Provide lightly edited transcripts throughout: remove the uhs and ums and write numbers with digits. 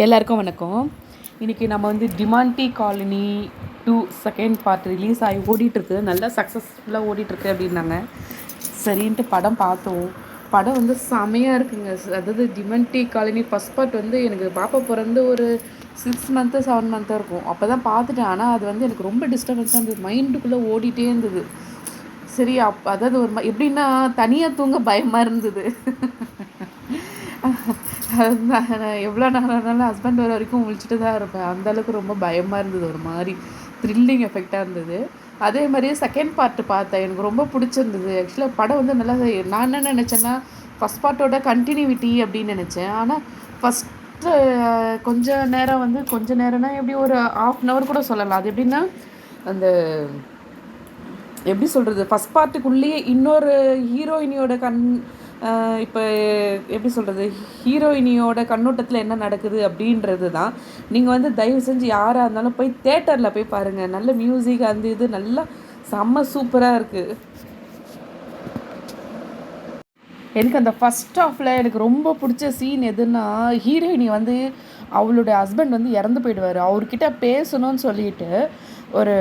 எல்லாருக்கும் வணக்கம். இன்றைக்கி நம்ம வந்து Demonte colony 2 second part release ஆகி ஓடிட்டுருக்கு. நல்லா சக்ஸஸ்ஃபுல்லாக ஓடிட்டுருக்கு அப்படின்னாங்க. சரின்ட்டு படம் பார்த்தோம். படம் வந்து செமையாக இருக்குங்க. அதாவது டிமாண்டி காலனி ஃபஸ்ட் பார்ட் வந்து எனக்கு பாப்பா பிறந்து ஒரு 6 மந்த்து 7 மந்த்தாக இருக்கும். அப்போ தான் பார்த்துட்டேன். ஆனால் அது வந்து எனக்கு ரொம்ப டிஸ்டர்பன்ஸாக இருந்தது. மைண்டுக்குள்ளே ஓடிட்டே இருந்தது. சரி அதாவது ஒரு எப்படின்னா தனியாக தூங்க பயமாக இருந்தது. நான் எவ்வளோ நேரம் ஆனாலும் ஹஸ்பண்ட் வர வரைக்கும் முழிச்சிட்டு தான் இருப்பேன். அந்தளவுக்கு ரொம்ப பயமாக இருந்தது. ஒரு மாதிரி த்ரில்லிங் எஃபெக்டாக இருந்தது. அதே மாதிரியே செகண்ட் பார்ட்டு பார்த்தேன். எனக்கு ரொம்ப பிடிச்சிருந்தது. ஆக்சுவலாக படம் வந்து நல்லா நான் என்ன நினச்சேன்னா ஃபஸ்ட் பார்ட்டோட கண்டினியூட்டி அப்படின்னு நினச்சேன். ஆனால் ஃபஸ்ட்டு கொஞ்ச நேரம்னா எப்படி ஒரு 1/2 கூட சொல்லலாம். அது எப்படின்னா அந்த எப்படி சொல்கிறது, ஃபஸ்ட் பார்ட்டுக்குள்ளேயே இன்னொரு ஹீரோயினியோட இப்போ எப்படி சொல்கிறது, ஹீரோயினியோட கண்ணோட்டத்தில் என்ன நடக்குது அப்படின்றது தான். நீங்கள் வந்து தயவு செஞ்சு யாராக இருந்தாலும் போய் தேட்டரில் போய் பாருங்கள். நல்ல மியூசிக் அந்த இது நல்லா செம்ம சூப்பராக இருக்குது. எனக்கு அந்த ஃபஸ்ட் ஹாஃபில் எனக்கு ரொம்ப பிடிச்ச சீன் எதுன்னா, ஹீரோயினி வந்து அவளுடைய ஹஸ்பண்ட் வந்து இறந்து போயிடுவார். அவர்கிட்ட பேசணும்னு சொல்லிட்டு ஒரு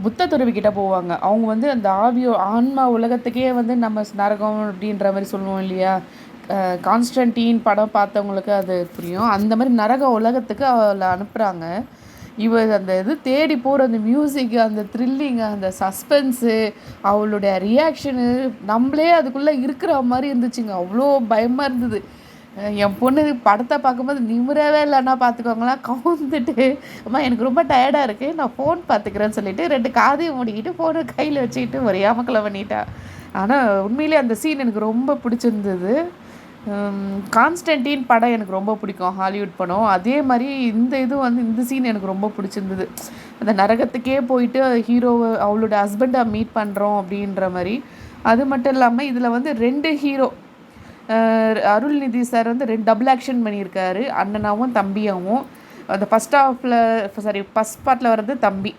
புத்த துறவிக்கிட்ட போவாங்க. அவங்க வந்து அந்த ஆன்மா உலகத்துக்கே வந்து நம்ம நரகம் அப்படின்ற மாதிரி சொல்லுவோம் இல்லையா. கான்ஸ்டன்டீன் படம் பார்த்தவங்களுக்கு அது புரியும். அந்த மாதிரி நரக உலகத்துக்கு அவளை அனுப்புகிறாங்க. இவர் அந்த இது தேடி போகிற அந்த மியூசிக்கு, அந்த த்ரில்லிங்கு, அந்த சஸ்பென்ஸு, அவளுடைய ரியாக்ஷனு நம்மளே அதுக்குள்ளே இருக்கிற மாதிரி இருந்துச்சுங்க. அவ்வளோ பயமாக இருந்தது. என் பொண்ணு படத்தை பார்க்கும்போது நிமிரவே இல்லைன்னா பார்த்துக்கோங்களேன், கவுந்துட்டு அம்மா எனக்கு ரொம்ப டயர்டாக இருக்குது, நான் ஃபோன் பார்த்துக்கிறேன்னு சொல்லிவிட்டு 2 காதையும் மூடிக்கிட்டு ஃபோனை கையில் வச்சுக்கிட்டு ஒரே அமக்கலை பண்ணிட்டா. ஆனால் உண்மையிலே அந்த சீன் எனக்கு ரொம்ப பிடிச்சிருந்தது. கான்ஸ்டன்டீன் படம் எனக்கு ரொம்ப பிடிக்கும், ஹாலிவுட் படம். அதே மாதிரி இந்த சீன் எனக்கு ரொம்ப பிடிச்சிருந்தது. அந்த நரகத்துக்கே போயிட்டு ஹீரோவை அவளோட ஹஸ்பண்டை மீட் பண்ணுறோம் அப்படின்ற மாதிரி. அது மட்டும் இல்லாமல் இதில் வந்து 2 ஹீரோ, அருள்நிதி சார் வந்து 2 டபுள் ஆக்ஷன் பண்ணியிருக்காரு, அண்ணனாவும் தம்பியாகவும். அந்த ஃபஸ்ட் பார்ட்டில் வர்றது தம்பி,